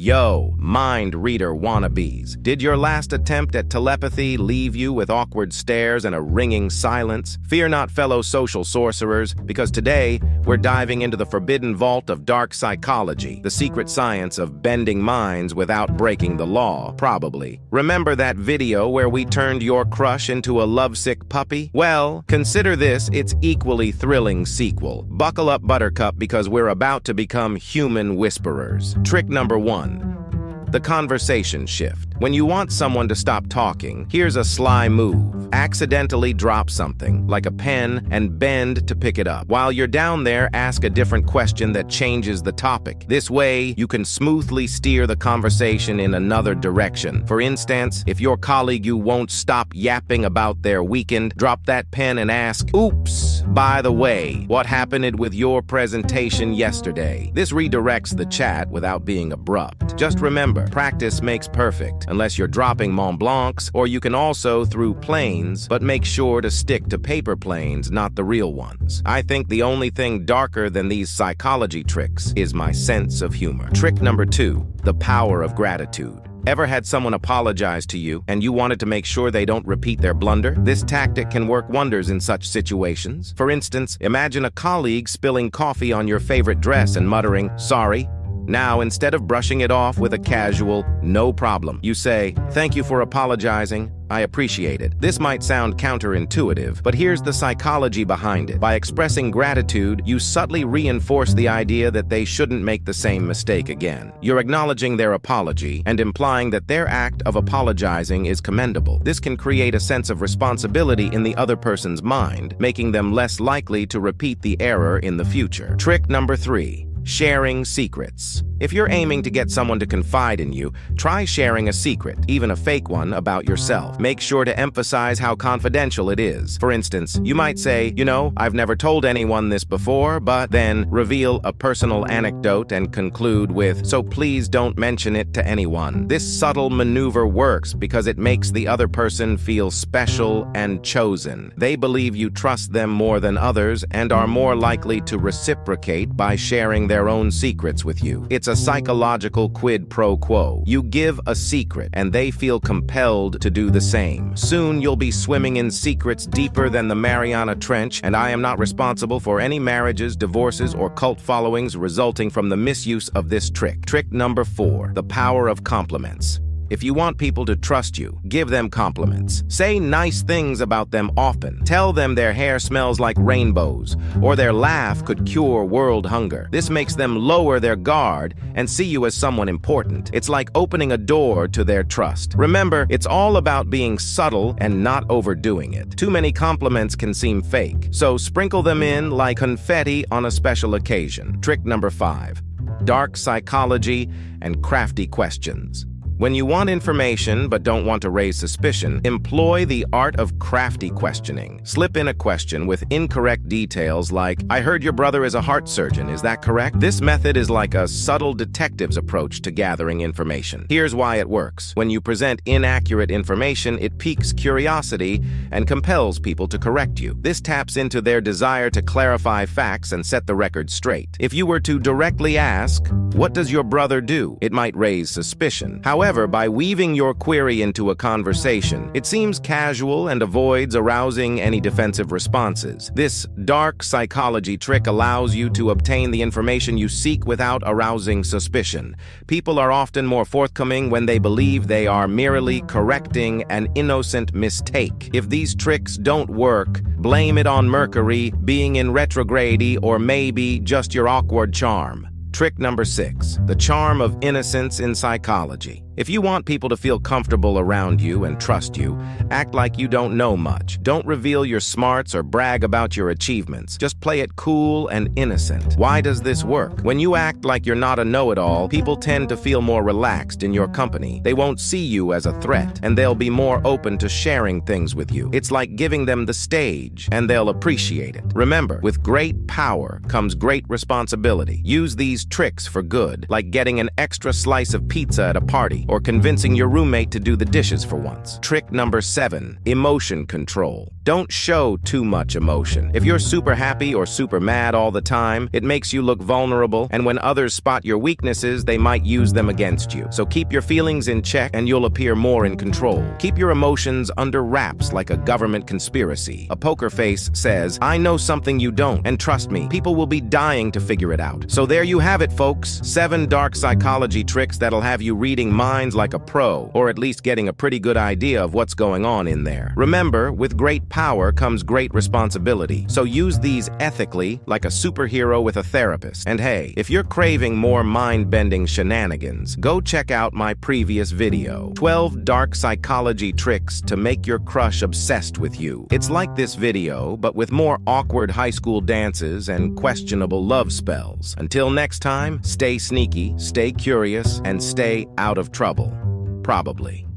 Yo, mind reader wannabes. Did your last attempt at telepathy leave you with awkward stares and a ringing silence? Fear not, fellow social sorcerers, because today we're diving into the forbidden vault of dark psychology, the secret science of bending minds without breaking the law, probably. Remember that video where we turned your crush into a lovesick puppy? Well, consider this its equally thrilling sequel. Buckle up, Buttercup, because we're about to become human whisperers. Trick number 1. The conversation shift. When you want someone to stop talking, here's a sly move. Accidentally drop something, like a pen, and bend to pick it up. While you're down there, ask a different question that changes the topic. This way, you can smoothly steer the conversation in another direction. For instance, if your colleague you won't stop yapping about their weekend, drop that pen and ask, "Oops, by the way, what happened with your presentation yesterday?" This redirects the chat without being abrupt. Just remember, practice makes perfect, unless you're dropping Mont Blancs, or you can also through planes, but make sure to stick to paper planes, not the real ones. I think the only thing darker than these psychology tricks is my sense of humor. Trick number 2, the power of gratitude. Ever had someone apologize to you and you wanted to make sure they don't repeat their blunder? This tactic can work wonders in such situations. For instance, imagine a colleague spilling coffee on your favorite dress and muttering, "Sorry." Now, instead of brushing it off with a casual, "No problem," you say, "Thank you for apologizing. I appreciate it." This might sound counterintuitive, but here's the psychology behind it. By expressing gratitude, you subtly reinforce the idea that they shouldn't make the same mistake again. You're acknowledging their apology and implying that their act of apologizing is commendable. This can create a sense of responsibility in the other person's mind, making them less likely to repeat the error in the future. Trick number 3. Sharing secrets. If you're aiming to get someone to confide in you, try sharing a secret, even a fake one, about yourself. Make sure to emphasize how confidential it is. For instance, you might say, "I've never told anyone this before," but then reveal a personal anecdote and conclude with, "So please don't mention it to anyone." This subtle maneuver works because it makes the other person feel special and chosen. They believe you trust them more than others and are more likely to reciprocate by sharing their own secrets with you. It's a psychological quid pro quo. You give a secret, and they feel compelled to do the same. Soon you'll be swimming in secrets deeper than the Mariana Trench, and I am not responsible for any marriages, divorces, or cult followings resulting from the misuse of this trick. Trick number 4, the power of compliments. If you want people to trust you, give them compliments. Say nice things about them often. Tell them their hair smells like rainbows, or their laugh could cure world hunger. This makes them lower their guard and see you as someone important. It's like opening a door to their trust. Remember, it's all about being subtle and not overdoing it. Too many compliments can seem fake, so sprinkle them in like confetti on a special occasion. Trick number 5, dark psychology and crafty questions. When you want information but don't want to raise suspicion, employ the art of crafty questioning. Slip in a question with incorrect details like, "I heard your brother is a heart surgeon, is that correct?" This method is like a subtle detective's approach to gathering information. Here's why it works. When you present inaccurate information, it piques curiosity and compels people to correct you. This taps into their desire to clarify facts and set the record straight. If you were to directly ask, "What does your brother do?" it might raise suspicion. However, by weaving your query into a conversation, it seems casual and avoids arousing any defensive responses. This dark psychology trick allows you to obtain the information you seek without arousing suspicion. People are often more forthcoming when they believe they are merely correcting an innocent mistake. If these tricks don't work, blame it on Mercury being in retrograde or maybe just your awkward charm. Trick number 6, the charm of innocence in psychology. If you want people to feel comfortable around you and trust you, act like you don't know much. Don't reveal your smarts or brag about your achievements. Just play it cool and innocent. Why does this work? When you act like you're not a know-it-all, people tend to feel more relaxed in your company. They won't see you as a threat, and they'll be more open to sharing things with you. It's like giving them the stage, and they'll appreciate it. Remember, with great power comes great responsibility. Use these tricks for good, like getting an extra slice of pizza at a party, or convincing your roommate to do the dishes for once. Trick number 7, emotion control. Don't show too much emotion. If you're super happy or super mad all the time, it makes you look vulnerable, and when others spot your weaknesses, they might use them against you. So keep your feelings in check and you'll appear more in control. Keep your emotions under wraps like a government conspiracy. A poker face says, "I know something you don't, and trust me, people will be dying to figure it out." So there you have it, folks. 7 dark psychology tricks that'll have you reading minds like a pro, or at least getting a pretty good idea of what's going on in there. Remember, with great power comes great responsibility, so use these ethically like a superhero with a therapist. And hey, if you're craving more mind-bending shenanigans, go check out my previous video, 12 dark psychology tricks to make your crush obsessed with you. It's like this video, but with more awkward high school dances and questionable love spells. Until next time, stay sneaky, stay curious, and stay out of trouble. Probably.